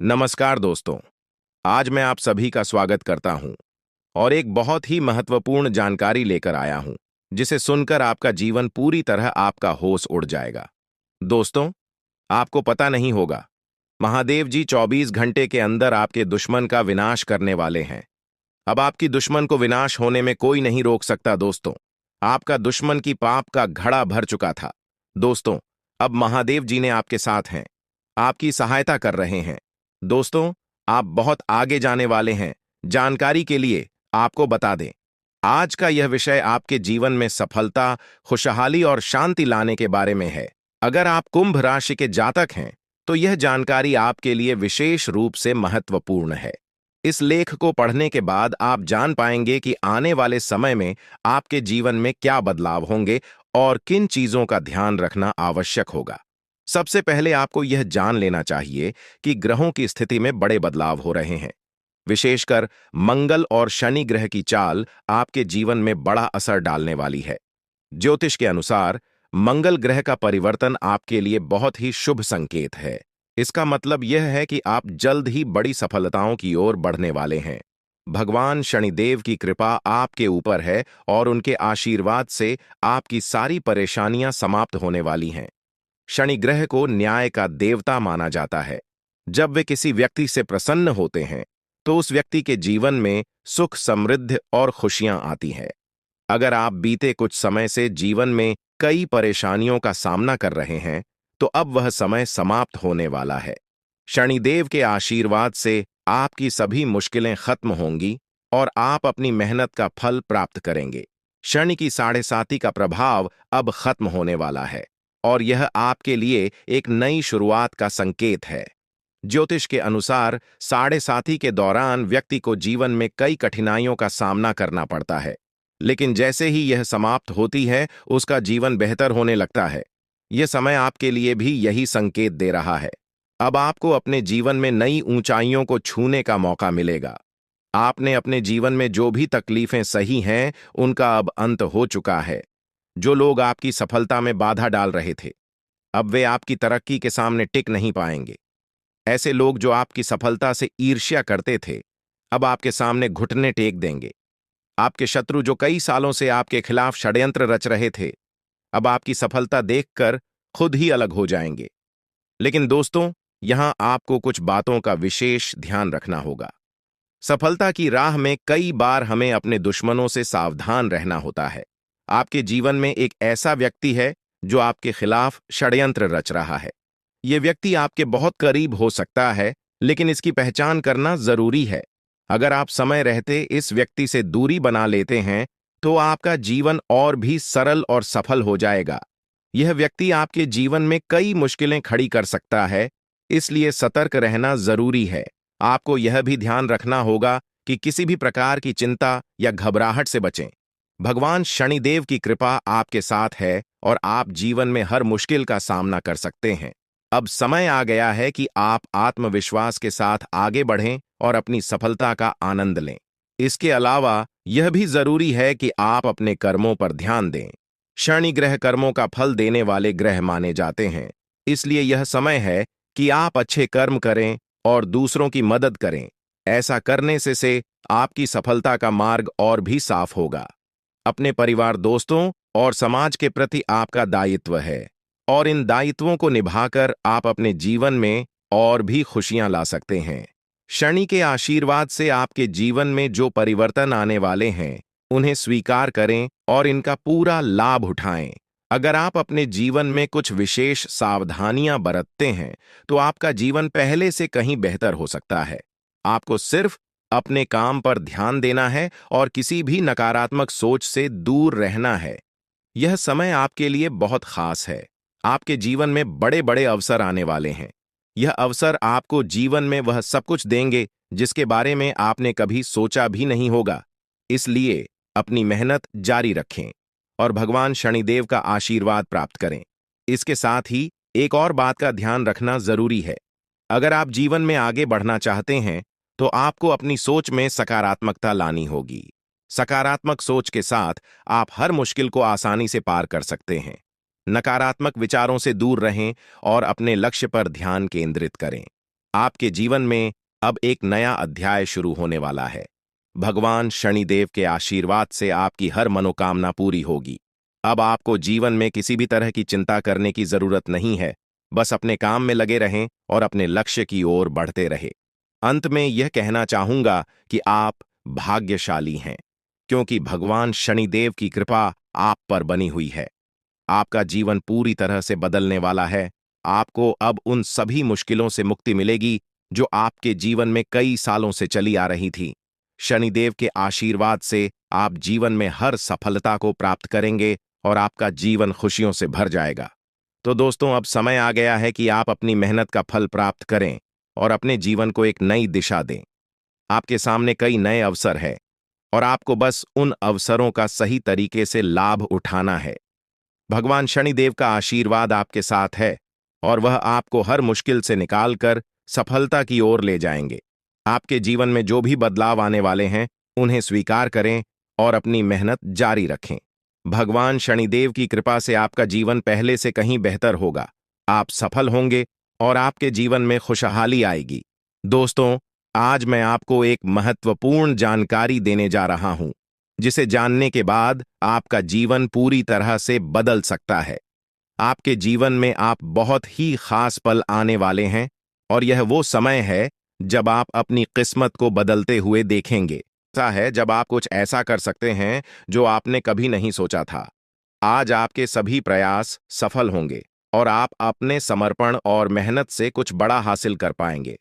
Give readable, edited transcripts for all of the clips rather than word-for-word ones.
नमस्कार दोस्तों। आज मैं आप सभी का स्वागत करता हूं और एक बहुत ही महत्वपूर्ण जानकारी लेकर आया हूं, जिसे सुनकर आपका जीवन पूरी तरह आपका होश उड़ जाएगा। दोस्तों, आपको पता नहीं होगा, महादेव जी 24 घंटे के अंदर आपके दुश्मन का विनाश करने वाले हैं। अब आपकी दुश्मन को विनाश होने में कोई नहीं रोक सकता दोस्तों। आपका दुश्मन की पाप का घड़ा भर चुका था। दोस्तों, अब महादेव जी ने आपके साथ हैं, आपकी सहायता कर रहे हैं। दोस्तों, आप बहुत आगे जाने वाले हैं। जानकारी के लिए आपको बता दें, आज का यह विषय आपके जीवन में सफलता, खुशहाली और शांति लाने के बारे में है। अगर आप कुंभ राशि के जातक हैं, तो यह जानकारी आपके लिए विशेष रूप से महत्वपूर्ण है। इस लेख को पढ़ने के बाद आप जान पाएंगे कि आने वाले समय में आपके जीवन में क्या बदलाव होंगे और किन चीजों का ध्यान रखना आवश्यक होगा। सबसे पहले आपको यह जान लेना चाहिए कि ग्रहों की स्थिति में बड़े बदलाव हो रहे हैं। विशेषकर मंगल और शनि ग्रह की चाल आपके जीवन में बड़ा असर डालने वाली है। ज्योतिष के अनुसार मंगल ग्रह का परिवर्तन आपके लिए बहुत ही शुभ संकेत है। इसका मतलब यह है कि आप जल्द ही बड़ी सफलताओं की ओर बढ़ने वाले हैं। भगवान शनिदेव की कृपा आपके ऊपर है और उनके आशीर्वाद से आपकी सारी परेशानियां समाप्त होने वाली हैं। शनि ग्रह को न्याय का देवता माना जाता है। जब वे किसी व्यक्ति से प्रसन्न होते हैं, तो उस व्यक्ति के जीवन में सुख, समृद्धि और खुशियां आती हैं। अगर आप बीते कुछ समय से जीवन में कई परेशानियों का सामना कर रहे हैं, तो अब वह समय समाप्त होने वाला है। शनिदेव के आशीर्वाद से आपकी सभी मुश्किलें खत्म होंगी और आप अपनी मेहनत का फल प्राप्त करेंगे। शनि की साढ़े साती का प्रभाव अब खत्म होने वाला है और यह आपके लिए एक नई शुरुआत का संकेत है। ज्योतिष के अनुसार साढ़े साती के दौरान व्यक्ति को जीवन में कई कठिनाइयों का सामना करना पड़ता है, लेकिन जैसे ही यह समाप्त होती है, उसका जीवन बेहतर होने लगता है। यह समय आपके लिए भी यही संकेत दे रहा है। अब आपको अपने जीवन में नई ऊंचाइयों को छूने का मौका मिलेगा। आपने अपने जीवन में जो भी तकलीफें सही हैं, उनका अब अंत हो चुका है। जो लोग आपकी सफलता में बाधा डाल रहे थे, अब वे आपकी तरक्की के सामने टिक नहीं पाएंगे। ऐसे लोग जो आपकी सफलता से ईर्ष्या करते थे, अब आपके सामने घुटने टेक देंगे। आपके शत्रु जो कई सालों से आपके खिलाफ षड्यंत्र रच रहे थे, अब आपकी सफलता देखकर खुद ही अलग हो जाएंगे। लेकिन दोस्तों, यहां आपको कुछ बातों का विशेष ध्यान रखना होगा। सफलता की राह में कई बार हमें अपने दुश्मनों से सावधान रहना होता है। आपके जीवन में एक ऐसा व्यक्ति है जो आपके खिलाफ षड्यंत्र रच रहा है। यह व्यक्ति आपके बहुत करीब हो सकता है, लेकिन इसकी पहचान करना जरूरी है। अगर आप समय रहते इस व्यक्ति से दूरी बना लेते हैं, तो आपका जीवन और भी सरल और सफल हो जाएगा। यह व्यक्ति आपके जीवन में कई मुश्किलें खड़ी कर सकता है, इसलिए सतर्क रहना जरूरी है। आपको यह भी ध्यान रखना होगा कि किसी भी प्रकार की चिंता या घबराहट से बचें। भगवान शनिदेव की कृपा आपके साथ है और आप जीवन में हर मुश्किल का सामना कर सकते हैं। अब समय आ गया है कि आप आत्मविश्वास के साथ आगे बढ़ें और अपनी सफलता का आनंद लें। इसके अलावा यह भी जरूरी है कि आप अपने कर्मों पर ध्यान दें। शनि ग्रह कर्मों का फल देने वाले ग्रह माने जाते हैं, इसलिए यह समय है कि आप अच्छे कर्म करें और दूसरों की मदद करें। ऐसा करने से आपकी सफलता का मार्ग और भी साफ होगा। अपने परिवार, दोस्तों और समाज के प्रति आपका दायित्व है और इन दायित्वों को निभाकर आप अपने जीवन में और भी खुशियां ला सकते हैं। शनि के आशीर्वाद से आपके जीवन में जो परिवर्तन आने वाले हैं, उन्हें स्वीकार करें और इनका पूरा लाभ उठाएं। अगर आप अपने जीवन में कुछ विशेष सावधानियां बरतते हैं, तो आपका जीवन पहले से कहीं बेहतर हो सकता है। आपको सिर्फ अपने काम पर ध्यान देना है और किसी भी नकारात्मक सोच से दूर रहना है। यह समय आपके लिए बहुत खास है। आपके जीवन में बड़े बड़े अवसर आने वाले हैं। यह अवसर आपको जीवन में वह सब कुछ देंगे जिसके बारे में आपने कभी सोचा भी नहीं होगा। इसलिए अपनी मेहनत जारी रखें और भगवान शनिदेव का आशीर्वाद प्राप्त करें। इसके साथ ही एक और बात का ध्यान रखना जरूरी है। अगर आप जीवन में आगे बढ़ना चाहते हैं, तो आपको अपनी सोच में सकारात्मकता लानी होगी। सकारात्मक सोच के साथ आप हर मुश्किल को आसानी से पार कर सकते हैं। नकारात्मक विचारों से दूर रहें और अपने लक्ष्य पर ध्यान केंद्रित करें। आपके जीवन में अब एक नया अध्याय शुरू होने वाला है। भगवान शनिदेव के आशीर्वाद से आपकी हर मनोकामना पूरी होगी। अब आपको जीवन में किसी भी तरह की चिंता करने की जरूरत नहीं है। बस अपने काम में लगे रहें और अपने लक्ष्य की ओर बढ़ते रहें। अंत में यह कहना चाहूंगा कि आप भाग्यशाली हैं, क्योंकि भगवान शनिदेव की कृपा आप पर बनी हुई है। आपका जीवन पूरी तरह से बदलने वाला है। आपको अब उन सभी मुश्किलों से मुक्ति मिलेगी जो आपके जीवन में कई सालों से चली आ रही थी। शनिदेव के आशीर्वाद से आप जीवन में हर सफलता को प्राप्त करेंगे और आपका जीवन खुशियों से भर जाएगा। तो दोस्तों, अब समय आ गया है कि आप अपनी मेहनत का फल प्राप्त करें और अपने जीवन को एक नई दिशा दें। आपके सामने कई नए अवसर हैं और आपको बस उन अवसरों का सही तरीके से लाभ उठाना है। भगवान शनिदेव का आशीर्वाद आपके साथ है और वह आपको हर मुश्किल से निकालकर सफलता की ओर ले जाएंगे। आपके जीवन में जो भी बदलाव आने वाले हैं, उन्हें स्वीकार करें और अपनी मेहनत जारी रखें। भगवान शनिदेव की कृपा से आपका जीवन पहले से कहीं बेहतर होगा। आप सफल होंगे और आपके जीवन में खुशहाली आएगी। दोस्तों, आज मैं आपको एक महत्वपूर्ण जानकारी देने जा रहा हूं, जिसे जानने के बाद आपका जीवन पूरी तरह से बदल सकता है। आपके जीवन में आप बहुत ही खास पल आने वाले हैं और यह वो समय है जब आप अपनी किस्मत को बदलते हुए देखेंगे। ऐसा है जब आप कुछ ऐसा कर सकते हैं जो आपने कभी नहीं सोचा था। आज आपके सभी प्रयास सफल होंगे और आप अपने समर्पण और मेहनत से कुछ बड़ा हासिल कर पाएंगे।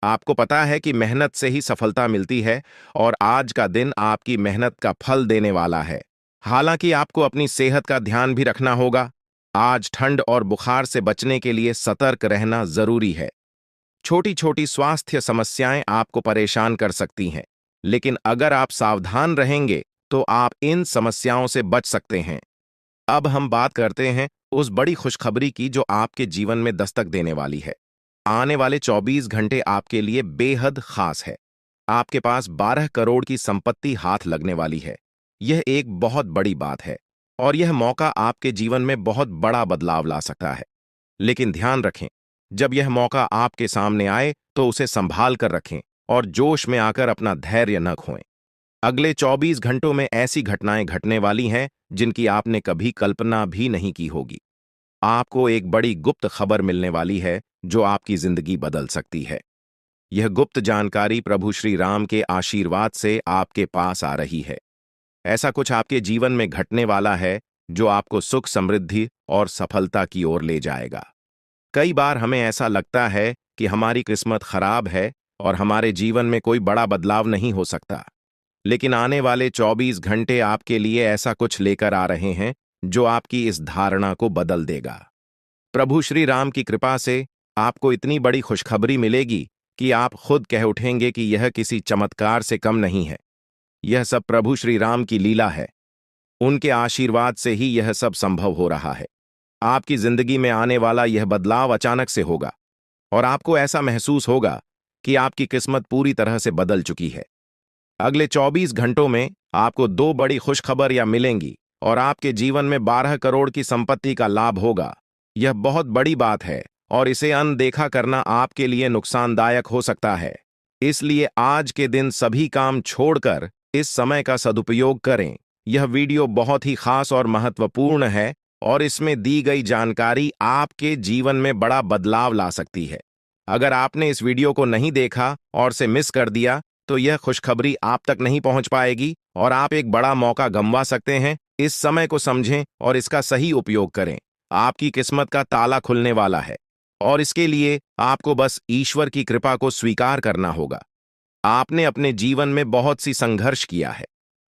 आपको पता है कि मेहनत से ही सफलता मिलती है और आज का दिन आपकी मेहनत का फल देने वाला है। हालांकि आपको अपनी सेहत का ध्यान भी रखना होगा। आज ठंड और बुखार से बचने के लिए सतर्क रहना जरूरी है। छोटी छोटी स्वास्थ्य समस्याएं आपको परेशान कर सकती हैं, लेकिन अगर आप सावधान रहेंगे तो आप इन समस्याओं से बच सकते हैं। अब हम बात करते हैं उस बड़ी खुशखबरी की जो आपके जीवन में दस्तक देने वाली है। आने वाले 24 घंटे आपके लिए बेहद खास है। आपके पास 12 करोड़ की संपत्ति हाथ लगने वाली है। यह एक बहुत बड़ी बात है और यह मौका आपके जीवन में बहुत बड़ा बदलाव ला सकता है। लेकिन ध्यान रखें, जब यह मौका आपके सामने आए तो उसे संभाल कर रखें और जोश में आकर अपना धैर्य न खोएं। अगले 24 घंटों में ऐसी घटनाएं घटने वाली हैं जिनकी आपने कभी कल्पना भी नहीं की होगी। आपको एक बड़ी गुप्त खबर मिलने वाली है जो आपकी जिंदगी बदल सकती है। यह गुप्त जानकारी प्रभु श्री राम के आशीर्वाद से आपके पास आ रही है। ऐसा कुछ आपके जीवन में घटने वाला है जो आपको सुख, समृद्धि और सफलता की ओर ले जाएगा। कई बार हमें ऐसा लगता है कि हमारी किस्मत खराब है और हमारे जीवन में कोई बड़ा बदलाव नहीं हो सकता। लेकिन आने वाले 24 घंटे आपके लिए ऐसा कुछ लेकर आ रहे हैं जो आपकी इस धारणा को बदल देगा। प्रभु श्री राम की कृपा से आपको इतनी बड़ी खुशखबरी मिलेगी कि आप खुद कह उठेंगे कि यह किसी चमत्कार से कम नहीं है। यह सब प्रभु श्री राम की लीला है। उनके आशीर्वाद से ही यह सब संभव हो रहा है। आपकी जिंदगी में आने वाला यह बदलाव अचानक से होगा और आपको ऐसा महसूस होगा कि आपकी किस्मत पूरी तरह से बदल चुकी है। अगले 24 घंटों में आपको 2 बड़ी खुशखबरियां मिलेंगी और आपके जीवन में 12 करोड़ की संपत्ति का लाभ होगा। यह बहुत बड़ी बात है और इसे अनदेखा करना आपके लिए नुकसानदायक हो सकता है। इसलिए आज के दिन सभी काम छोड़कर इस समय का सदुपयोग करें। यह वीडियो बहुत ही खास और महत्वपूर्ण है और इसमें दी गई जानकारी आपके जीवन में बड़ा बदलाव ला सकती है। अगर आपने इस वीडियो को नहीं देखा और से मिस कर दिया तो यह खुशखबरी आप तक नहीं पहुंच पाएगी और आप एक बड़ा मौका गंवा सकते हैं। इस समय को समझें और इसका सही उपयोग करें। आपकी किस्मत का ताला खुलने वाला है और इसके लिए आपको बस ईश्वर की कृपा को स्वीकार करना होगा। आपने अपने जीवन में बहुत सी संघर्ष किया है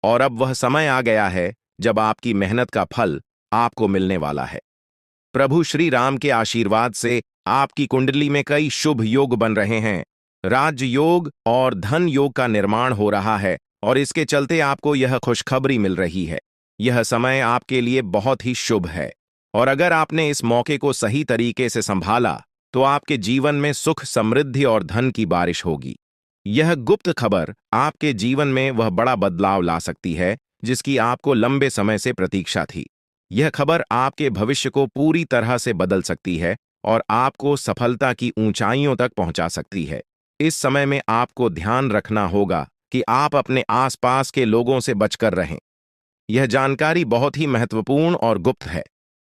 और अब वह समय आ गया है जब आपकी मेहनत का फल आपको मिलने वाला है। प्रभु श्री राम के आशीर्वाद से आपकी कुंडली में कई शुभ योग बन रहे हैं। राज योग और धन योग का निर्माण हो रहा है और इसके चलते आपको यह खुशखबरी मिल रही है। यह समय आपके लिए बहुत ही शुभ है और अगर आपने इस मौके को सही तरीके से संभाला तो आपके जीवन में सुख, समृद्धि और धन की बारिश होगी। यह गुप्त खबर आपके जीवन में वह बड़ा बदलाव ला सकती है जिसकी आपको लंबे समय से प्रतीक्षा थी। यह खबर आपके भविष्य को पूरी तरह से बदल सकती है और आपको सफलता की ऊंचाइयों तक पहुंचा सकती है। इस समय में आपको ध्यान रखना होगा कि आप अपने आसपास के लोगों से बचकर रहें। यह जानकारी बहुत ही महत्वपूर्ण और गुप्त है,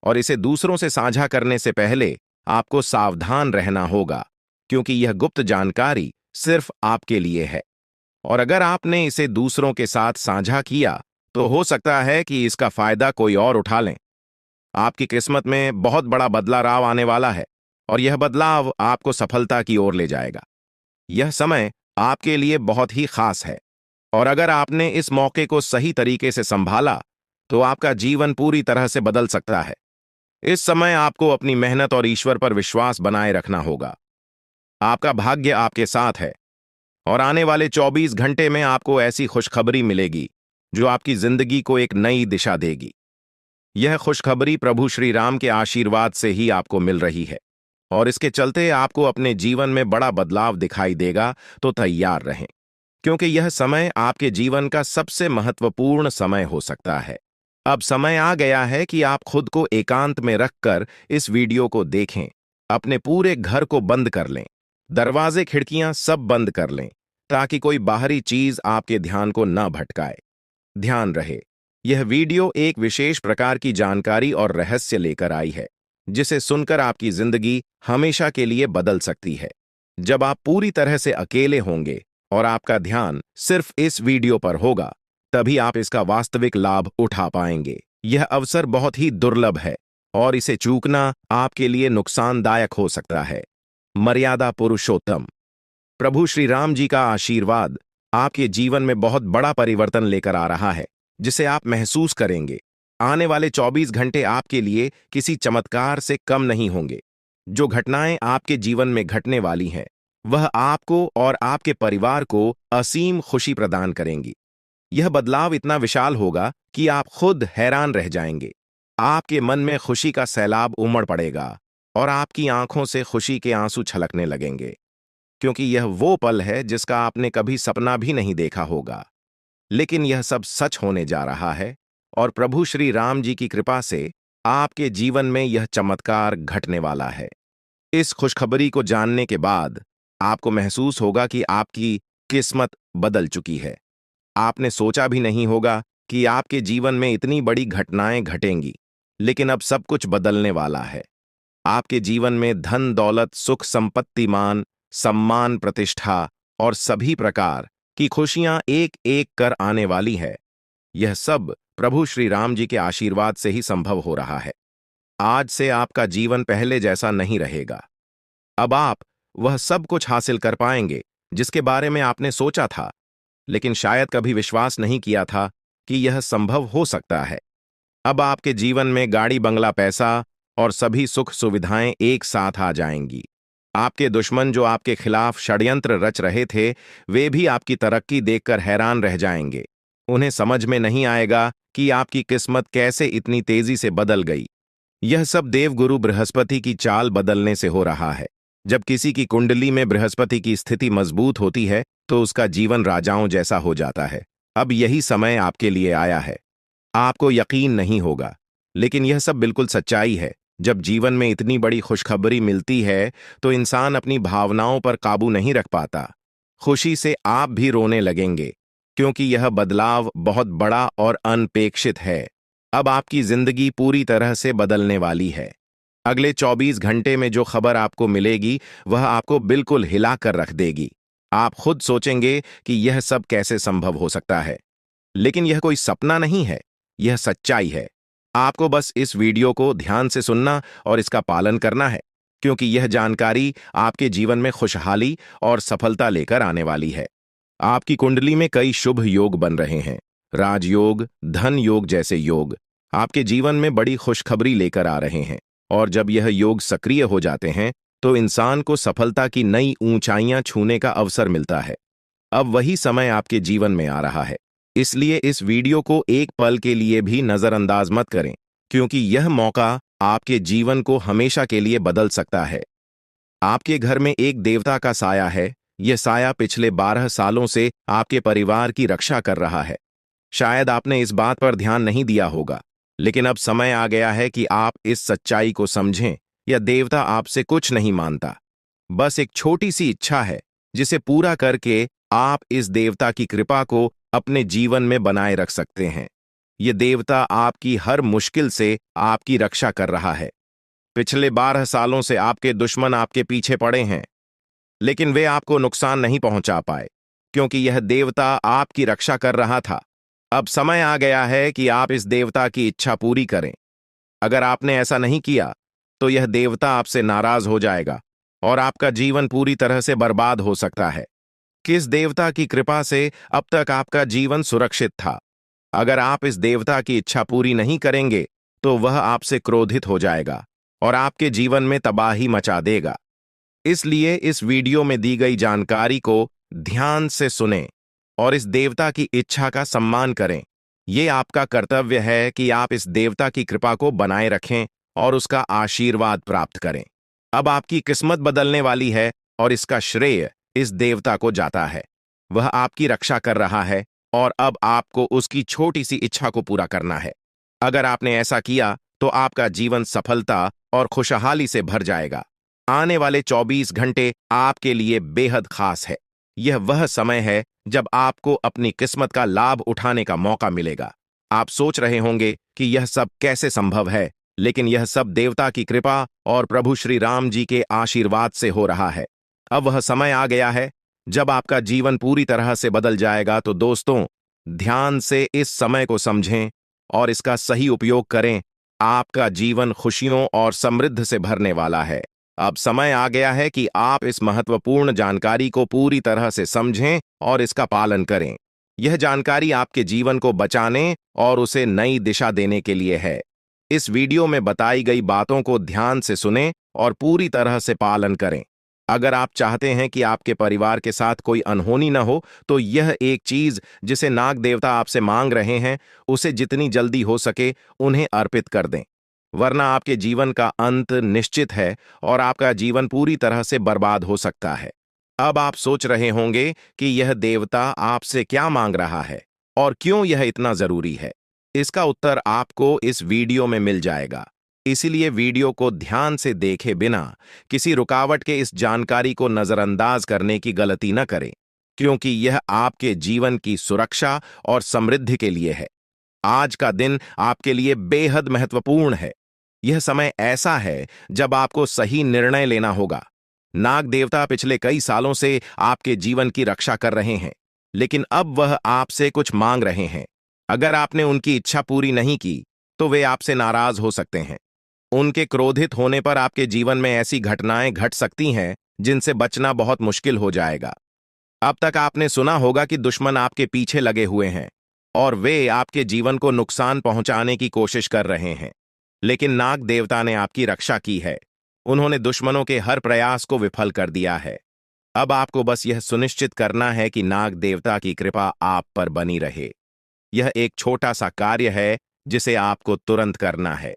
और इसे दूसरों से साझा करने से पहले आपको सावधान रहना होगा, क्योंकि यह गुप्त जानकारी सिर्फ आपके लिए है। और अगर आपने इसे दूसरों के साथ साझा किया, तो हो सकता है कि इसका फायदा कोई और उठा लें। आपकी किस्मत में बहुत बड़ा बदलाव आने वाला है, और यह बदलाव आपको सफलता की ओर ले जाएगा। यह समय आपके लिए बहुत ही खास है, और अगर आपने इस मौके को सही तरीके से संभाला, तो आपका जीवन पूरी तरह से बदल सकता है। इस समय आपको अपनी मेहनत और ईश्वर पर विश्वास बनाए रखना होगा। आपका भाग्य आपके साथ है, और आने वाले 24 घंटे में आपको ऐसी खुशखबरी मिलेगी जो आपकी जिंदगी को एक नई दिशा देगी। यह खुशखबरी प्रभु श्री राम के आशीर्वाद से ही आपको मिल रही है, और इसके चलते आपको अपने जीवन में बड़ा बदलाव दिखाई देगा। तो तैयार रहें, क्योंकि यह समय आपके जीवन का सबसे महत्वपूर्ण समय हो सकता है। अब समय आ गया है कि आप खुद को एकांत में रखकर इस वीडियो को देखें। अपने पूरे घर को बंद कर लें, दरवाजे खिड़कियां सब बंद कर लें, ताकि कोई बाहरी चीज आपके ध्यान को न भटकाए। ध्यान रहे, यह वीडियो एक विशेष प्रकार की जानकारी और रहस्य लेकर आई है, जिसे सुनकर आपकी जिंदगी हमेशा के लिए बदल सकती है। जब आप पूरी तरह से अकेले होंगे और आपका ध्यान सिर्फ इस वीडियो पर होगा, तभी आप इसका वास्तविक लाभ उठा पाएंगे। यह अवसर बहुत ही दुर्लभ है, और इसे चूकना आपके लिए नुकसानदायक हो सकता है। मर्यादा पुरुषोत्तम प्रभु श्री राम जी का आशीर्वाद आपके जीवन में बहुत बड़ा परिवर्तन लेकर आ रहा है, जिसे आप महसूस करेंगे। आने वाले 24 घंटे आपके लिए किसी चमत्कार से कम नहीं होंगे। जो घटनाएं आपके जीवन में घटने वाली हैं, वह आपको और आपके परिवार को असीम खुशी प्रदान करेंगी। यह बदलाव इतना विशाल होगा कि आप खुद हैरान रह जाएंगे। आपके मन में खुशी का सैलाब उमड़ पड़ेगा, और आपकी आंखों से खुशी के आंसू छलकने लगेंगे, क्योंकि यह वो पल है जिसका आपने कभी सपना भी नहीं देखा होगा। लेकिन यह सब सच होने जा रहा है, और प्रभु श्री राम जी की कृपा से आपके जीवन में यह चमत्कार घटने वाला है। इस खुशखबरी को जानने के बाद आपको महसूस होगा कि आपकी किस्मत बदल चुकी है। आपने सोचा भी नहीं होगा कि आपके जीवन में इतनी बड़ी घटनाएं घटेंगी, लेकिन अब सब कुछ बदलने वाला है। आपके जीवन में धन दौलत, सुख संपत्ति, मान सम्मान, प्रतिष्ठा और सभी प्रकार की खुशियां एक एक कर आने वाली है। यह सब प्रभु श्री राम जी के आशीर्वाद से ही संभव हो रहा है। आज से आपका जीवन पहले जैसा नहीं रहेगा। अब आप वह सब कुछ हासिल कर पाएंगे जिसके बारे में आपने सोचा था, लेकिन शायद कभी विश्वास नहीं किया था कि यह संभव हो सकता है। अब आपके जीवन में गाड़ी, बंगला, पैसा और सभी सुख सुविधाएं एक साथ आ जाएंगी। आपके दुश्मन जो आपके खिलाफ षड्यंत्र रच रहे थे, वे भी आपकी तरक्की देखकर हैरान रह जाएंगे। उन्हें समझ में नहीं आएगा कि आपकी किस्मत कैसे इतनी तेजी से बदल गई। यह सब देवगुरु बृहस्पति की चाल बदलने से हो रहा है। जब किसी की कुंडली में बृहस्पति की स्थिति मजबूत होती है, तो उसका जीवन राजाओं जैसा हो जाता है। अब यही समय आपके लिए आया है। आपको यकीन नहीं होगा, लेकिन यह सब बिल्कुल सच्चाई है। जब जीवन में इतनी बड़ी खुशखबरी मिलती है, तो इंसान अपनी भावनाओं पर काबू नहीं रख पाता। खुशी से आप भी रोने लगेंगे, क्योंकि यह बदलाव बहुत बड़ा और अनपेक्षित है। अब आपकी जिंदगी पूरी तरह से बदलने वाली है। अगले 24 घंटे में जो खबर आपको मिलेगी, वह आपको बिल्कुल हिला कर रख देगी। आप खुद सोचेंगे कि यह सब कैसे संभव हो सकता है, लेकिन यह कोई सपना नहीं है, यह सच्चाई है। आपको बस इस वीडियो को ध्यान से सुनना और इसका पालन करना है, क्योंकि यह जानकारी आपके जीवन में खुशहाली और सफलता लेकर आने वाली है। आपकी कुंडली में कई शुभ योग बन रहे हैं। राजयोग, धन योग जैसे योग आपके जीवन में बड़ी खुशखबरी लेकर आ रहे हैं, और जब यह योग सक्रिय हो जाते हैं, तो इंसान को सफलता की नई ऊंचाइयां छूने का अवसर मिलता है। अब वही समय आपके जीवन में आ रहा है, इसलिए इस वीडियो को एक पल के लिए भी नजरअंदाज मत करें, क्योंकि यह मौका आपके जीवन को हमेशा के लिए बदल सकता है। आपके घर में एक देवता का साया है। यह साया पिछले 12 सालों से आपके परिवार की रक्षा कर रहा है। शायद आपने इस बात पर ध्यान नहीं दिया होगा, लेकिन अब समय आ गया है कि आप इस सच्चाई को समझें यह देवता आपसे कुछ नहीं मानता, बस एक छोटी सी इच्छा है जिसे पूरा करके आप इस देवता की कृपा को अपने जीवन में बनाए रख सकते हैं। यह देवता आपकी हर मुश्किल से आपकी रक्षा कर रहा है। पिछले 12 सालों से आपके दुश्मन आपके पीछे पड़े हैं, लेकिन वे आपको नुकसान नहीं पहुंचा पाए, क्योंकि यह देवता आपकी रक्षा कर रहा था। अब समय आ गया है कि आप इस देवता की इच्छा पूरी करें। अगर आपने ऐसा नहीं किया, तो यह देवता आपसे नाराज हो जाएगा और आपका जीवन पूरी तरह से बर्बाद हो सकता है। किस देवता की कृपा से अब तक आपका जीवन सुरक्षित था? अगर आप इस देवता की इच्छा पूरी नहीं करेंगे, तो वह आपसे क्रोधित हो जाएगा और आपके जीवन में तबाही मचा देगा। इसलिए इस वीडियो में दी गई जानकारी को ध्यान से सुनें और इस देवता की इच्छा का सम्मान करें। ये आपका कर्तव्य है कि आप इस देवता की कृपा को बनाए रखें और उसका आशीर्वाद प्राप्त करें। अब आपकी किस्मत बदलने वाली है और इसका श्रेय इस देवता को जाता है। वह आपकी रक्षा कर रहा है और अब आपको उसकी छोटी सी इच्छा को पूरा करना है। अगर आपने ऐसा किया, तो आपका जीवन सफलता और खुशहाली से भर जाएगा। आने वाले 24 घंटे आपके लिए बेहद खास है। यह वह समय है जब आपको अपनी किस्मत का लाभ उठाने का मौका मिलेगा। आप सोच रहे होंगे कि यह सब कैसे संभव है, लेकिन यह सब देवता की कृपा और प्रभु श्री राम जी के आशीर्वाद से हो रहा है। अब वह समय आ गया है जब आपका जीवन पूरी तरह से बदल जाएगा। तो दोस्तों, ध्यान से इस समय को समझें और इसका सही उपयोग करें। आपका जीवन खुशियों और समृद्धि से भरने वाला है। अब समय आ गया है कि आप इस महत्वपूर्ण जानकारी को पूरी तरह से समझें और इसका पालन करें। यह जानकारी आपके जीवन को बचाने और उसे नई दिशा देने के लिए है। इस वीडियो में बताई गई बातों को ध्यान से सुनें और पूरी तरह से पालन करें। अगर आप चाहते हैं कि आपके परिवार के साथ कोई अनहोनी न हो, तो यह एक चीज जिसे नाग देवता आपसे मांग रहे हैं, उसे जितनी जल्दी हो सके उन्हें अर्पित कर दें, वरना आपके जीवन का अंत निश्चित है और आपका जीवन पूरी तरह से बर्बाद हो सकता है। अब आप सोच रहे होंगे कि यह देवता आपसे क्या मांग रहा है और क्यों यह इतना जरूरी है। इसका उत्तर आपको इस वीडियो में मिल जाएगा। इसीलिए वीडियो को ध्यान से देखे बिना किसी रुकावट के इस जानकारी को नजरअंदाज करने की गलती न करें, क्योंकि यह आपके जीवन की सुरक्षा और समृद्धि के लिए है। आज का दिन आपके लिए बेहद महत्वपूर्ण है। यह समय ऐसा है जब आपको सही निर्णय लेना होगा। नाग देवता पिछले कई सालों से आपके जीवन की रक्षा कर रहे हैं, लेकिन अब वह आपसे कुछ मांग रहे हैं। अगर आपने उनकी इच्छा पूरी नहीं की, तो वे आपसे नाराज हो सकते हैं। उनके क्रोधित होने पर आपके जीवन में ऐसी घटनाएं घट सकती हैं जिनसे बचना बहुत मुश्किल हो जाएगा। अब तक आपने सुना होगा कि दुश्मन आपके पीछे लगे हुए हैं और वे आपके जीवन को नुकसान पहुंचाने की कोशिश कर रहे हैं, लेकिन नाग देवता ने आपकी रक्षा की है। उन्होंने दुश्मनों के हर प्रयास को विफल कर दिया है। अब आपको बस यह सुनिश्चित करना है कि नाग देवता की कृपा आप पर बनी रहे। यह एक छोटा सा कार्य है जिसे आपको तुरंत करना है।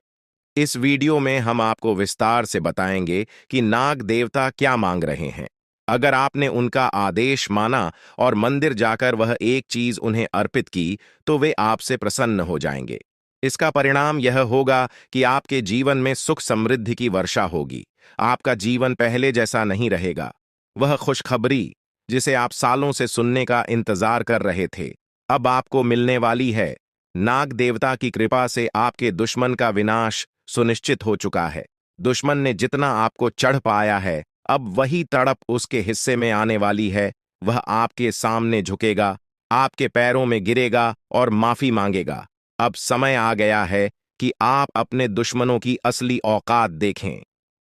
इस वीडियो में हम आपको विस्तार से बताएंगे कि नाग देवता क्या मांग रहे हैं। अगर आपने उनका आदेश माना और मंदिर जाकर वह एक चीज उन्हें अर्पित की, तो वे आपसे प्रसन्न हो जाएंगे। इसका परिणाम यह होगा कि आपके जीवन में सुख समृद्धि की वर्षा होगी। आपका जीवन पहले जैसा नहीं रहेगा। वह खुशखबरी जिसे आप सालों से सुनने का इंतजार कर रहे थे, अब आपको मिलने वाली है। नाग देवता की कृपा से आपके दुश्मन का विनाश सुनिश्चित हो चुका है। दुश्मन ने जितना आपको चढ़ पाया है, अब वही तड़प उसके हिस्से में आने वाली है। वह आपके सामने झुकेगा, आपके पैरों में गिरेगा और माफी मांगेगा। अब समय आ गया है कि आप अपने दुश्मनों की असली औकात देखें।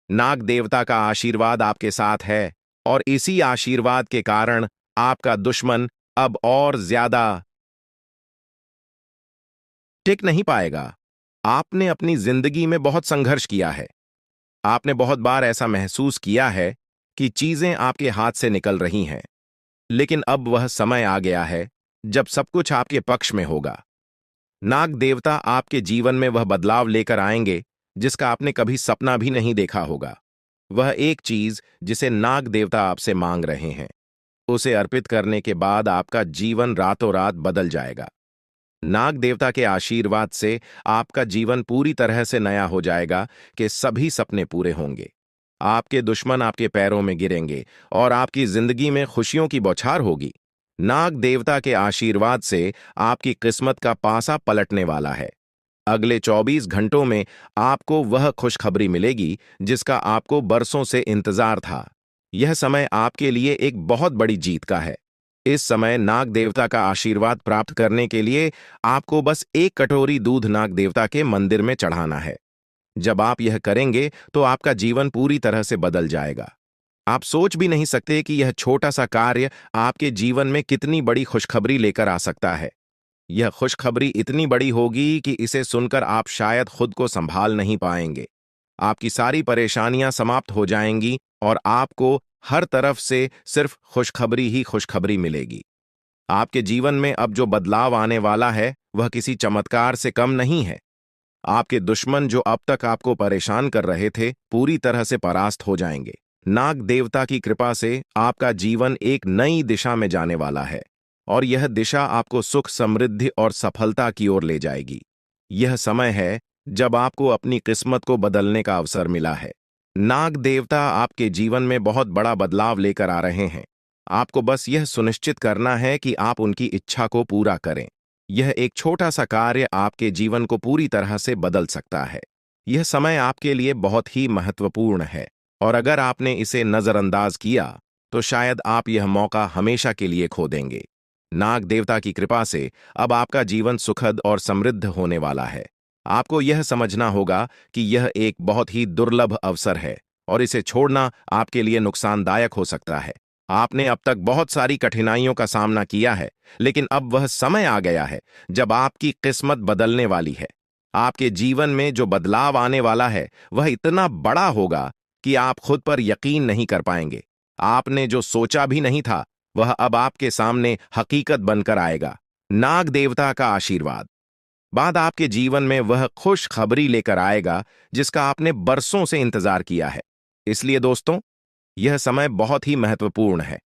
नाग देवता का आशीर्वाद आपके साथ है और इसी आशीर्वाद के कारण आपका दुश्मन अब और ज्यादा टिक नहीं पाएगा। आपने अपनी जिंदगी में बहुत संघर्ष किया है। आपने बहुत बार ऐसा महसूस किया है कि चीजें आपके हाथ से निकल रही हैं, लेकिन अब वह समय आ गया है जब सब कुछ आपके पक्ष में होगा। नाग देवता आपके जीवन में वह बदलाव लेकर आएंगे जिसका आपने कभी सपना भी नहीं देखा होगा। वह एक चीज जिसे नाग देवता आपसे मांग रहे हैं, उसे अर्पित करने के बाद आपका जीवन रातों रात बदल जाएगा। नाग देवता के आशीर्वाद से आपका जीवन पूरी तरह से नया हो जाएगा कि सभी सपने पूरे होंगे। आपके दुश्मन आपके पैरों में गिरेंगे और आपकी जिंदगी में खुशियों की बौछार होगी। नाग देवता के आशीर्वाद से आपकी किस्मत का पासा पलटने वाला है। अगले 24 घंटों में आपको वह खुशखबरी मिलेगी जिसका आपको बरसों से इंतजार था। यह समय आपके लिए एक बहुत बड़ी जीत का है। इस समय नाग देवता का आशीर्वाद प्राप्त करने के लिए आपको बस एक कटोरी दूध नाग देवता के मंदिर में चढ़ाना है। जब आप यह करेंगे तो आपका जीवन पूरी तरह से बदल जाएगा। आप सोच भी नहीं सकते कि यह छोटा सा कार्य आपके जीवन में कितनी बड़ी खुशखबरी लेकर आ सकता है। यह खुशखबरी इतनी बड़ी होगी कि इसे सुनकर आप शायद खुद को संभाल नहीं पाएंगे। आपकी सारी परेशानियां समाप्त हो जाएंगी और आपको हर तरफ से सिर्फ खुशखबरी ही खुशखबरी मिलेगी। आपके जीवन में अब जो बदलाव आने वाला है वह किसी चमत्कार से कम नहीं है। आपके दुश्मन जो अब तक आपको परेशान कर रहे थे पूरी तरह से परास्त हो जाएंगे। नाग देवता की कृपा से आपका जीवन एक नई दिशा में जाने वाला है और यह दिशा आपको सुख, समृद्धि और सफलता की ओर ले जाएगी। यह समय है जब आपको अपनी किस्मत को बदलने का अवसर मिला है। नाग देवता आपके जीवन में बहुत बड़ा बदलाव लेकर आ रहे हैं। आपको बस यह सुनिश्चित करना है कि आप उनकी इच्छा को पूरा करें। यह एक छोटा सा कार्य आपके जीवन को पूरी तरह से बदल सकता है। यह समय आपके लिए बहुत ही महत्वपूर्ण है और अगर आपने इसे नजरअंदाज किया तो शायद आप यह मौका हमेशा के लिए खो देंगे। नाग देवता की कृपा से अब आपका जीवन सुखद और समृद्ध होने वाला है। आपको यह समझना होगा कि यह एक बहुत ही दुर्लभ अवसर है और इसे छोड़ना आपके लिए नुकसानदायक हो सकता है। आपने अब तक बहुत सारी कठिनाइयों का सामना किया है, लेकिन अब वह समय आ गया है जब आपकी किस्मत बदलने वाली है। आपके जीवन में जो बदलाव आने वाला है वह इतना बड़ा होगा कि आप खुद पर यकीन नहीं कर पाएंगे। आपने जो सोचा भी नहीं था वह अब आपके सामने हकीकत बनकर आएगा। नाग देवता का आशीर्वाद बाद आपके जीवन में वह खुश खबरी लेकर आएगा जिसका आपने बरसों से इंतजार किया है। इसलिए दोस्तों, यह समय बहुत ही महत्वपूर्ण है।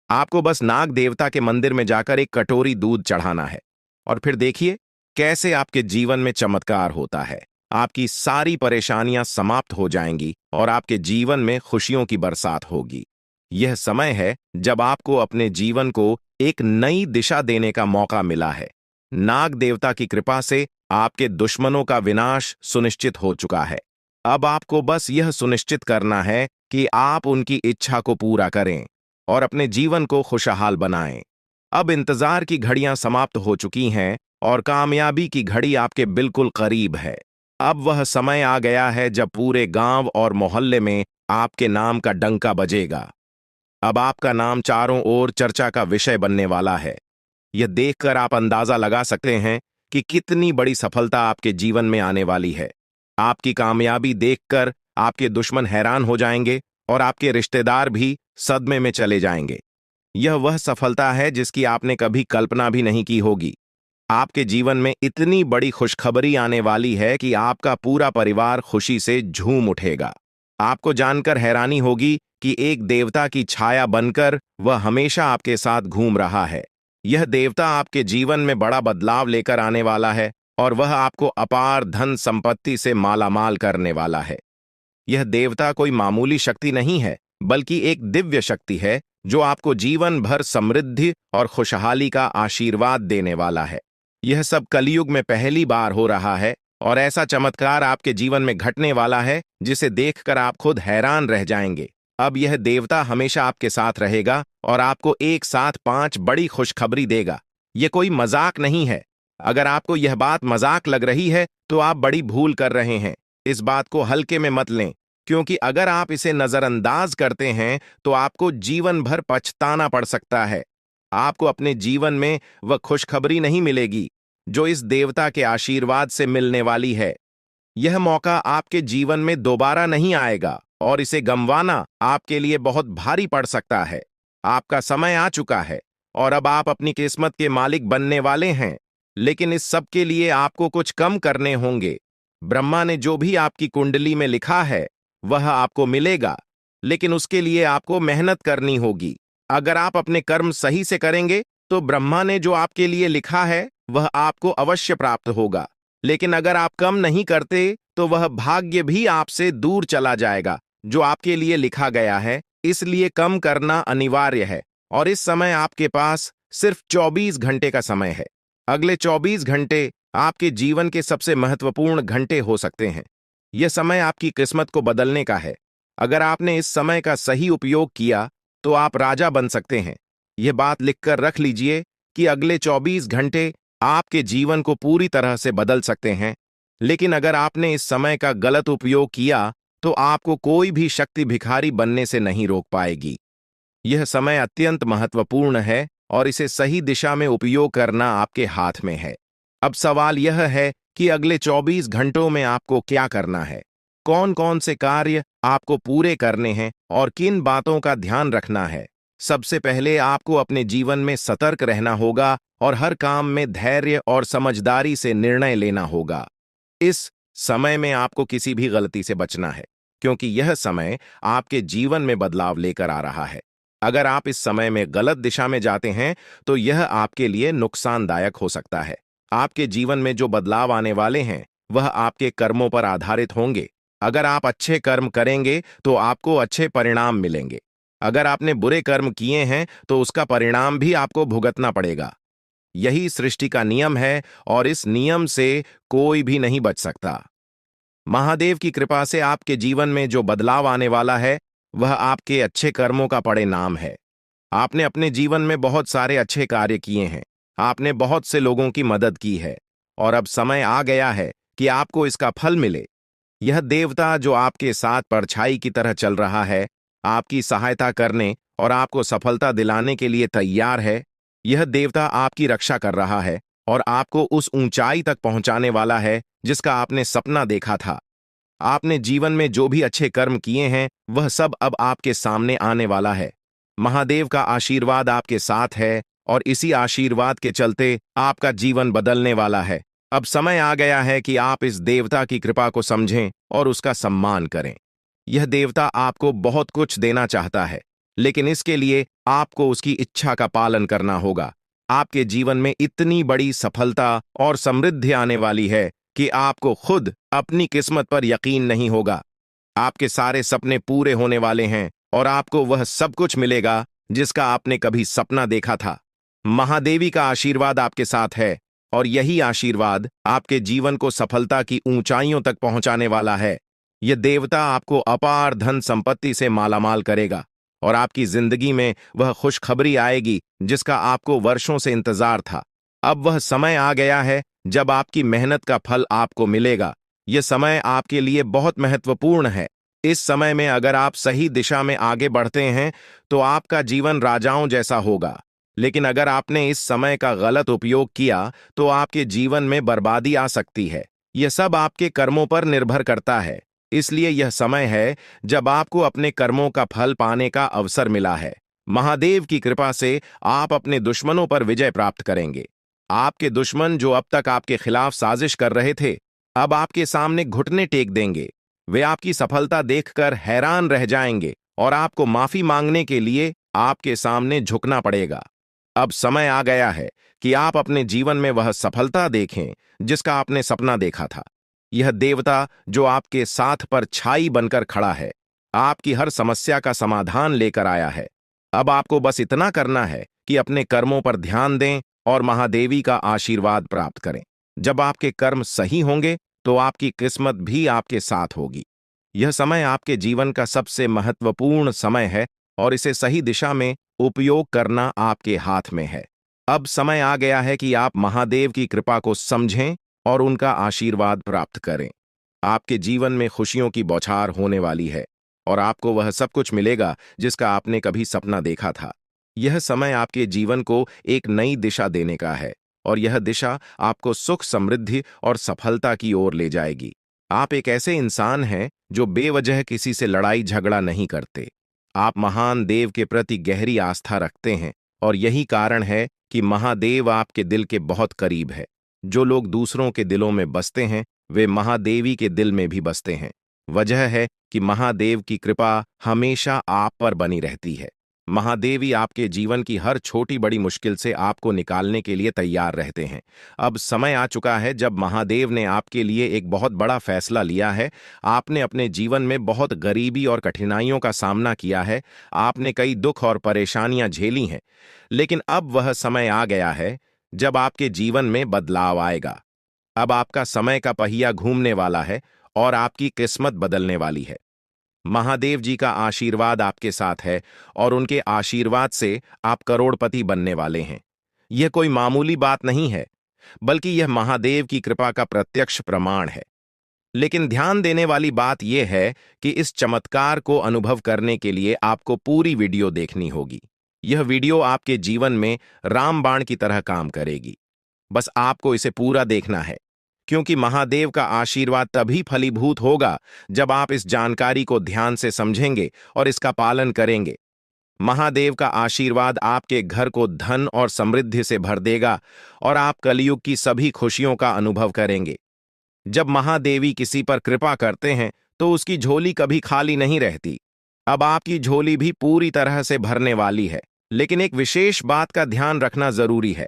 आपको बस नाग देवता के मंदिर में जाकर एक कटोरी दूध चढ़ाना है और फिर देखिए कैसे आपके जीवन में चमत्कार होता है। आपकी सारी परेशानियां समाप्त हो जाएंगी और आपके जीवन में खुशियों की बरसात होगी। यह समय है जब आपको अपने जीवन को एक नई दिशा देने का मौका मिला है। नाग देवता की कृपा से आपके दुश्मनों का विनाश सुनिश्चित हो चुका है। अब आपको बस यह सुनिश्चित करना है कि आप उनकी इच्छा को पूरा करें और अपने जीवन को खुशहाल बनाएं। अब इंतजार की घड़ियां समाप्त हो चुकी हैं और कामयाबी की घड़ी आपके बिल्कुल करीब है। अब वह समय आ गया है जब पूरे गांव और मोहल्ले में आपके नाम का डंका बजेगा। अब आपका नाम चारों ओर चर्चा का विषय बनने वाला है। यह देखकर आप अंदाजा लगा सकते हैं कि कितनी बड़ी सफलता आपके जीवन में आने वाली है। आपकी कामयाबी देखकर आपके दुश्मन हैरान हो जाएंगे और आपके रिश्तेदार भी सदमे में चले जाएंगे। यह वह सफलता है जिसकी आपने कभी कल्पना भी नहीं की होगी। आपके जीवन में इतनी बड़ी खुशखबरी आने वाली है कि आपका पूरा परिवार खुशी से झूम उठेगा। आपको जानकर हैरानी होगी कि एक देवता की छाया बनकर वह हमेशा आपके साथ घूम रहा है। यह देवता आपके जीवन में बड़ा बदलाव लेकर आने वाला है और वह आपको अपार धन संपत्ति से मालामाल करने वाला है। यह देवता कोई मामूली शक्ति नहीं है, बल्कि एक दिव्य शक्ति है जो आपको जीवन भर समृद्धि और खुशहाली का आशीर्वाद देने वाला है। यह सब कलयुग में पहली बार हो रहा है और ऐसा चमत्कार आपके जीवन में घटने वाला है जिसे देखकर आप खुद हैरान रह जाएंगे। अब यह देवता हमेशा आपके साथ रहेगा और आपको एक साथ 5 बड़ी खुशखबरी देगा। यह कोई मजाक नहीं है। अगर आपको यह बात मजाक लग रही है तो आप बड़ी भूल कर रहे हैं। इस बात को हल्के में मत लें, क्योंकि अगर आप इसे नजरअंदाज करते हैं तो आपको जीवन भर पछताना पड़ सकता है। आपको अपने जीवन में वह खुशखबरी नहीं मिलेगी जो इस देवता के आशीर्वाद से मिलने वाली है। यह मौका आपके जीवन में दोबारा नहीं आएगा और इसे गंवाना आपके लिए बहुत भारी पड़ सकता है। आपका समय आ चुका है और अब आप अपनी किस्मत के मालिक बनने वाले हैं, लेकिन इस सब के लिए आपको कुछ कम करने होंगे। ब्रह्मा ने जो भी आपकी कुंडली में लिखा है वह आपको मिलेगा, लेकिन उसके लिए आपको मेहनत करनी होगी। अगर आप अपने कर्म सही से करेंगे तो ब्रह्मा ने जो आपके लिए लिखा है वह आपको अवश्य प्राप्त होगा। लेकिन अगर आप कम नहीं करते तो वह भाग्य भी आपसे दूर चला जाएगा जो आपके लिए लिखा गया है। इसलिए कम करना अनिवार्य है। और इस समय आपके पास सिर्फ 24 घंटे का समय है। अगले 24 घंटे आपके जीवन के सबसे महत्वपूर्ण घंटे हो सकते हैं। यह समय आपकी किस्मत को बदलने का है। अगर आपने इस समय का सही उपयोग किया तो आप राजा बन सकते हैं। यह बात लिखकर रख लीजिए कि अगले 24 घंटे आपके जीवन को पूरी तरह से बदल सकते हैं। लेकिन अगर आपने इस समय का गलत उपयोग किया तो आपको कोई भी शक्ति भिखारी बनने से नहीं रोक पाएगी। यह समय अत्यंत महत्वपूर्ण है और इसे सही दिशा में उपयोग करना आपके हाथ में है। अब सवाल यह है कि अगले 24 घंटों में आपको क्या करना है, कौन कौन से कार्य आपको पूरे करने हैं और किन बातों का ध्यान रखना है। सबसे पहले आपको अपने जीवन में सतर्क रहना होगा और हर काम में धैर्य और समझदारी से निर्णय लेना होगा। इस समय में आपको किसी भी गलती से बचना है, क्योंकि यह समय आपके जीवन में बदलाव लेकर आ रहा है। अगर आप इस समय में गलत दिशा में जाते हैं तो यह आपके लिए नुकसानदायक हो सकता है। आपके जीवन में जो बदलाव आने वाले हैं वह आपके कर्मों पर आधारित होंगे। अगर आप अच्छे कर्म करेंगे तो आपको अच्छे परिणाम मिलेंगे। अगर आपने बुरे कर्म किए हैं तो उसका परिणाम भी आपको भुगतना पड़ेगा। यही सृष्टि का नियम है और इस नियम से कोई भी नहीं बच सकता। महादेव की कृपा से आपके जीवन में जो बदलाव आने वाला है वह आपके अच्छे कर्मों का परिणाम है। आपने अपने जीवन में बहुत सारे अच्छे कार्य किए हैं, आपने बहुत से लोगों की मदद की है और अब समय आ गया है कि आपको इसका फल मिले। यह देवता जो आपके साथ परछाई की तरह चल रहा है, आपकी सहायता करने और आपको सफलता दिलाने के लिए तैयार है। यह देवता आपकी रक्षा कर रहा है और आपको उस ऊंचाई तक पहुंचाने वाला है जिसका आपने सपना देखा था। आपने जीवन में जो भी अच्छे कर्म किए हैं वह सब अब आपके सामने आने वाला है। महादेव का आशीर्वाद आपके साथ है और इसी आशीर्वाद के चलते आपका जीवन बदलने वाला है। अब समय आ गया है कि आप इस देवता की कृपा को समझें और उसका सम्मान करें। यह देवता आपको बहुत कुछ देना चाहता है, लेकिन इसके लिए आपको उसकी इच्छा का पालन करना होगा। आपके जीवन में इतनी बड़ी सफलता और समृद्धि आने वाली है कि आपको खुद अपनी किस्मत पर यकीन नहीं होगा। आपके सारे सपने पूरे होने वाले हैं और आपको वह सब कुछ मिलेगा जिसका आपने कभी सपना देखा था। महादेवी का आशीर्वाद आपके साथ है और यही आशीर्वाद आपके जीवन को सफलता की ऊंचाइयों तक पहुंचाने वाला है। यह देवता आपको अपार धन संपत्ति से मालामाल करेगा और आपकी जिंदगी में वह खुशखबरी आएगी जिसका आपको वर्षों से इंतजार था। अब वह समय आ गया है जब आपकी मेहनत का फल आपको मिलेगा। यह समय आपके लिए बहुत महत्वपूर्ण है। इस समय में अगर आप सही दिशा में आगे बढ़ते हैं तो आपका जीवन राजाओं जैसा होगा। लेकिन अगर आपने इस समय का गलत उपयोग किया तो आपके जीवन में बर्बादी आ सकती है। यह सब आपके कर्मों पर निर्भर करता है। इसलिए यह समय है जब आपको अपने कर्मों का फल पाने का अवसर मिला है। महादेव की कृपा से आप अपने दुश्मनों पर विजय प्राप्त करेंगे। आपके दुश्मन जो अब तक आपके खिलाफ साजिश कर रहे थे, अब आपके सामने घुटने टेक देंगे। वे आपकी सफलता देखकर हैरान रह जाएंगे और आपको माफी मांगने के लिए आपके सामने झुकना पड़ेगा। अब समय आ गया है कि आप अपने जीवन में वह सफलता देखें जिसका आपने सपना देखा था। यह देवता जो आपके साथ पर छाई बनकर खड़ा है, आपकी हर समस्या का समाधान लेकर आया है। अब आपको बस इतना करना है कि अपने कर्मों पर ध्यान दें और महादेवी का आशीर्वाद प्राप्त करें। जब आपके कर्म सही होंगे तो आपकी किस्मत भी आपके साथ होगी। यह समय आपके जीवन का सबसे महत्वपूर्ण समय है और इसे सही दिशा में उपयोग करना आपके हाथ में है। अब समय आ गया है कि आप महादेव की कृपा को समझें और उनका आशीर्वाद प्राप्त करें। आपके जीवन में खुशियों की बौछार होने वाली है और आपको वह सब कुछ मिलेगा जिसका आपने कभी सपना देखा था। यह समय आपके जीवन को एक नई दिशा देने का है और यह दिशा आपको सुख, समृद्धि और सफलता की ओर ले जाएगी। आप एक ऐसे इंसान हैं जो बेवजह किसी से लड़ाई झगड़ा नहीं करते। आप महान देव के प्रति गहरी आस्था रखते हैं और यही कारण है कि महादेव आपके दिल के बहुत करीब है। जो लोग दूसरों के दिलों में बसते हैं वे महादेवी के दिल में भी बसते हैं। वजह है कि महादेव की कृपा हमेशा आप पर बनी रहती है। महादेवी आपके जीवन की हर छोटी बड़ी मुश्किल से आपको निकालने के लिए तैयार रहते हैं। अब समय आ चुका है जब महादेव ने आपके लिए एक बहुत बड़ा फैसला लिया है। आपने अपने जीवन में बहुत गरीबी और कठिनाइयों का सामना किया है। आपने कई दुख और परेशानियां झेली हैं। लेकिन अब वह समय आ गया है जब आपके जीवन में बदलाव आएगा। अब आपका समय का पहिया घूमने वाला है और आपकी किस्मत बदलने वाली है। महादेव जी का आशीर्वाद आपके साथ है और उनके आशीर्वाद से आप करोड़पति बनने वाले हैं। यह कोई मामूली बात नहीं है, बल्कि यह महादेव की कृपा का प्रत्यक्ष प्रमाण है। लेकिन ध्यान देने वाली बात यह है कि इस चमत्कार को अनुभव करने के लिए आपको पूरी वीडियो देखनी होगी। यह वीडियो आपके जीवन में रामबाण की तरह काम करेगी। बस आपको इसे पूरा देखना है, क्योंकि महादेव का आशीर्वाद तभी फलीभूत होगा जब आप इस जानकारी को ध्यान से समझेंगे और इसका पालन करेंगे। महादेव का आशीर्वाद आपके घर को धन और समृद्धि से भर देगा और आप कलयुग की सभी खुशियों का अनुभव करेंगे। जब महादेवी किसी पर कृपा करते हैं तो उसकी झोली कभी खाली नहीं रहती। अब आपकी झोली भी पूरी तरह से भरने वाली है। लेकिन एक विशेष बात का ध्यान रखना जरूरी है।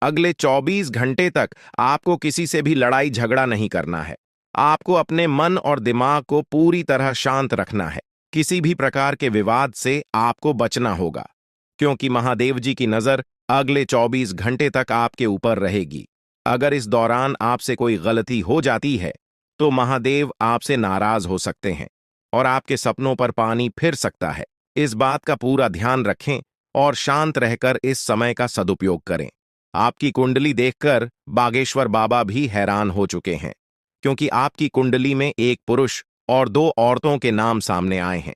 अगले 24 घंटे तक आपको किसी से भी लड़ाई झगड़ा नहीं करना है। आपको अपने मन और दिमाग को पूरी तरह शांत रखना है। किसी भी प्रकार के विवाद से आपको बचना होगा, क्योंकि महादेव जी की नजर अगले 24 घंटे तक आपके ऊपर रहेगी। अगर इस दौरान आपसे कोई गलती हो जाती है तो महादेव आपसे नाराज हो सकते हैं और आपके सपनों पर पानी फिर सकता है। इस बात का पूरा ध्यान रखें और शांत रहकर इस समय का सदुपयोग करें। आपकी कुंडली देखकर बागेश्वर बाबा भी हैरान हो चुके हैं, क्योंकि आपकी कुंडली में एक पुरुष और 2 औरतों के नाम सामने आए हैं।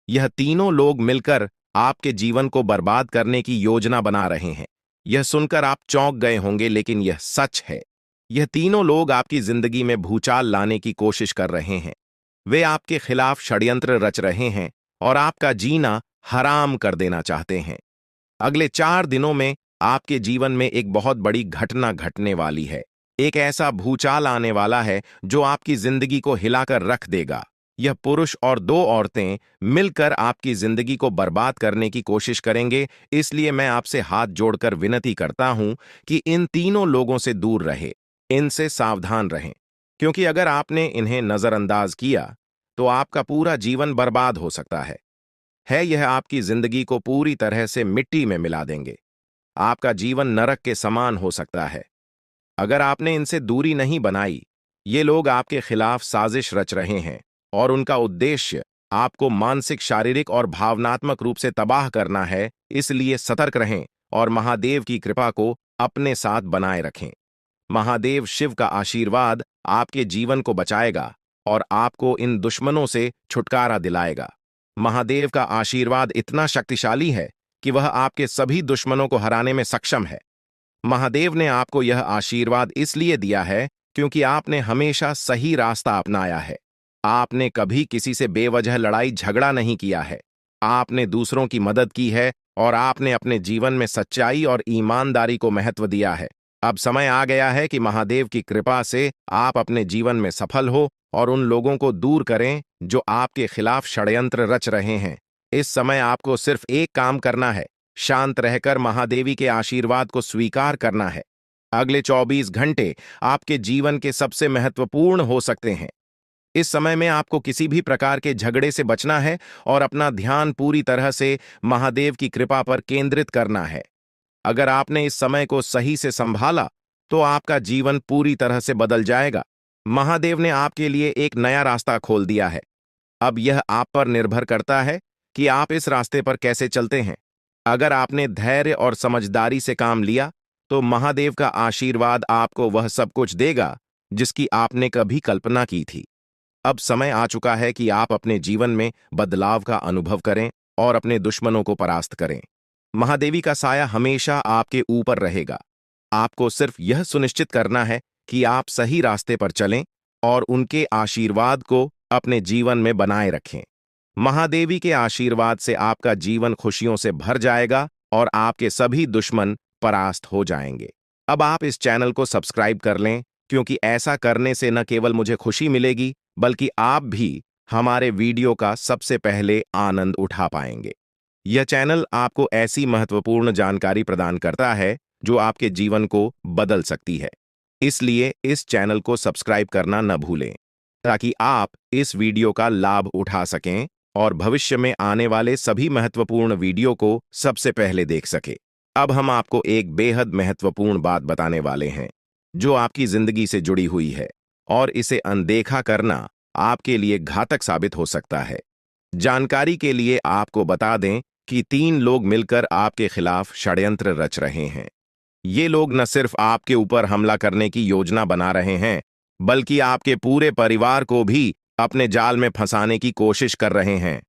यह तीनों लोग मिलकर आपके जीवन को बर्बाद करने की योजना बना रहे हैं। यह सुनकर आप चौंक गए होंगे, लेकिन यह सच है। यह तीनों लोग आपकी जिंदगी में भूचाल लाने की कोशिश कर रहे हैं। वे आपके खिलाफ षड्यंत्र रच रहे हैं और आपका जीना हराम कर देना चाहते हैं। अगले 4 दिनों में आपके जीवन में एक बहुत बड़ी घटना घटने वाली है। एक ऐसा भूचाल आने वाला है जो आपकी जिंदगी को हिलाकर रख देगा। यह पुरुष और 2 औरतें मिलकर आपकी जिंदगी को बर्बाद करने की कोशिश करेंगे। इसलिए मैं आपसे हाथ जोड़कर विनती करता हूं कि इन तीनों लोगों से दूर रहे, इनसे सावधान रहें, क्योंकि अगर आपने इन्हें नजरअंदाज किया तो आपका पूरा जीवन बर्बाद हो सकता है। यह आपकी जिंदगी को पूरी तरह से मिट्टी में मिला देंगे। आपका जीवन नरक के समान हो सकता है। अगर आपने इनसे दूरी नहीं बनाई, ये लोग आपके खिलाफ साजिश रच रहे हैं और उनका उद्देश्य आपको मानसिक, शारीरिक और भावनात्मक रूप से तबाह करना है। इसलिए सतर्क रहें और महादेव की कृपा को अपने साथ बनाए रखें। महादेव शिव का आशीर्वाद आपके जीवन को बचाएगा और आपको इन दुश्मनों से छुटकारा दिलाएगा। महादेव का आशीर्वाद इतना शक्तिशाली है कि वह आपके सभी दुश्मनों को हराने में सक्षम है। महादेव ने आपको यह आशीर्वाद इसलिए दिया है क्योंकि आपने हमेशा सही रास्ता अपनाया है। आपने कभी किसी से बेवजह लड़ाई झगड़ा नहीं किया है। आपने दूसरों की मदद की है और आपने अपने जीवन में सच्चाई और ईमानदारी को महत्व दिया है। अब समय आ गया है कि महादेव की कृपा से आप अपने जीवन में सफल हो और उन लोगों को दूर करें जो आपके खिलाफ षड्यंत्र रच रहे हैं। इस समय आपको सिर्फ एक काम करना है, शांत रहकर महादेवी के आशीर्वाद को स्वीकार करना है। अगले 24 घंटे आपके जीवन के सबसे महत्वपूर्ण हो सकते हैं। इस समय में आपको किसी भी प्रकार के झगड़े से बचना है और अपना ध्यान पूरी तरह से महादेव की कृपा पर केंद्रित करना है। अगर आपने इस समय को सही से संभाला तो आपका जीवन पूरी तरह से बदल जाएगा। महादेव ने आपके लिए एक नया रास्ता खोल दिया है। अब यह आप पर निर्भर करता है कि आप इस रास्ते पर कैसे चलते हैं। अगर आपने धैर्य और समझदारी से काम लिया तो महादेव का आशीर्वाद आपको वह सब कुछ देगा जिसकी आपने कभी कल्पना की थी। अब समय आ चुका है कि आप अपने जीवन में बदलाव का अनुभव करें और अपने दुश्मनों को परास्त करें। महादेवी का साया हमेशा आपके ऊपर रहेगा। आपको सिर्फ यह सुनिश्चित करना है कि आप सही रास्ते पर चलें और उनके आशीर्वाद को अपने जीवन में बनाए रखें। महादेवी के आशीर्वाद से आपका जीवन खुशियों से भर जाएगा और आपके सभी दुश्मन परास्त हो जाएंगे। अब आप इस चैनल को सब्सक्राइब कर लें, क्योंकि ऐसा करने से न केवल मुझे खुशी मिलेगी, बल्कि आप भी हमारे वीडियो का सबसे पहले आनंद उठा पाएंगे। यह चैनल आपको ऐसी महत्वपूर्ण जानकारी प्रदान करता है जो आपके जीवन को बदल सकती है। इसलिए इस चैनल को सब्सक्राइब करना न भूलें ताकि आप इस वीडियो का लाभ उठा सकें और भविष्य में आने वाले सभी महत्वपूर्ण वीडियो को सबसे पहले देख सकें। अब हम आपको एक बेहद महत्वपूर्ण बात बताने वाले हैं जो आपकी जिंदगी से जुड़ी हुई है और इसे अनदेखा करना आपके लिए घातक साबित हो सकता है। जानकारी के लिए आपको बता दें कि 3 लोग मिलकर आपके खिलाफ षड्यंत्र रच रहे हैं। ये लोग न सिर्फ आपके ऊपर हमला करने की योजना बना रहे हैं, बल्कि आपके पूरे परिवार को भी अपने जाल में फंसाने की कोशिश कर रहे हैं।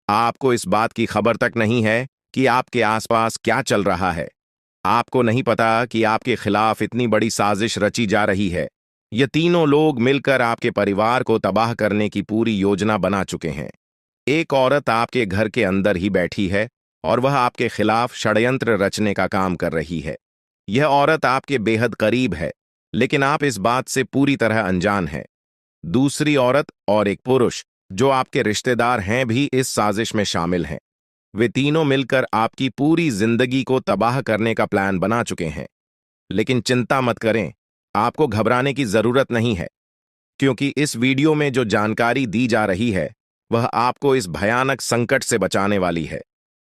आपको इस बात की खबर तक नहीं है कि आपके आसपास क्या चल रहा है। आपको नहीं पता कि आपके खिलाफ इतनी बड़ी साजिश रची जा रही है। ये तीनों लोग मिलकर आपके परिवार को तबाह करने की पूरी योजना बना चुके हैं। एक औरत आपके घर के अंदर ही बैठी है और वह आपके खिलाफ षड्यंत्र रचने का काम कर रही है। यह औरत आपके बेहद करीब है, लेकिन आप इस बात से पूरी तरह अनजान हैं। दूसरी औरत और एक पुरुष जो आपके रिश्तेदार हैं भी इस साजिश में शामिल हैं। वे तीनों मिलकर आपकी पूरी जिंदगी को तबाह करने का प्लान बना चुके हैं। लेकिन चिंता मत करें, आपको घबराने की जरूरत नहीं है, क्योंकि इस वीडियो में जो जानकारी दी जा रही है वह आपको इस भयानक संकट से बचाने वाली है।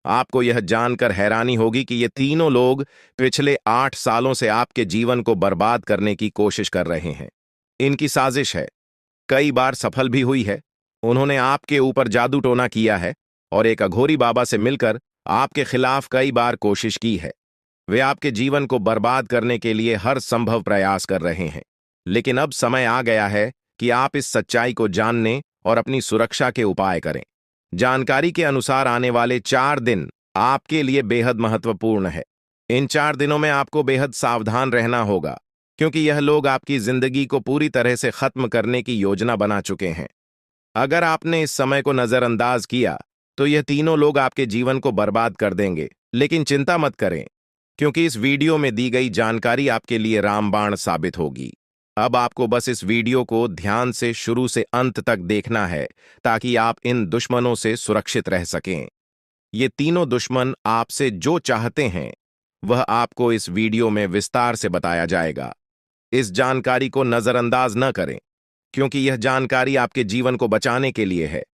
आपको यह जानकर हैरानी होगी कि ये तीनों लोग पिछले 8 सालों से आपके जीवन को बर्बाद करने की कोशिश कर रहे हैं। इनकी साजिश है, कई बार सफल भी हुई है। उन्होंने आपके ऊपर जादू टोना किया है और एक अघोरी बाबा से मिलकर आपके खिलाफ कई बार कोशिश की है। वे आपके जीवन को बर्बाद करने के लिए हर संभव प्रयास कर रहे हैं। लेकिन अब समय आ गया है कि आप इस सच्चाई को जानने और अपनी सुरक्षा के उपाय करें। जानकारी के अनुसार आने वाले 4 दिन आपके लिए बेहद महत्वपूर्ण है। इन 4 दिनों में आपको बेहद सावधान रहना होगा, क्योंकि यह लोग आपकी जिंदगी को पूरी तरह से खत्म करने की योजना बना चुके हैं। अगर आपने इस समय को नजरअंदाज किया तो यह तीनों लोग आपके जीवन को बर्बाद कर देंगे। लेकिन चिंता मत करें, क्योंकि इस वीडियो में दी गई जानकारी आपके लिए रामबाण साबित होगी। अब आपको बस इस वीडियो को ध्यान से शुरू से अंत तक देखना है ताकि आप इन दुश्मनों से सुरक्षित रह सकें। ये तीनों दुश्मन आपसे जो चाहते हैं वह आपको इस वीडियो में विस्तार से बताया जाएगा। इस जानकारी को नजरअंदाज न करें, क्योंकि यह जानकारी आपके जीवन को बचाने के लिए है।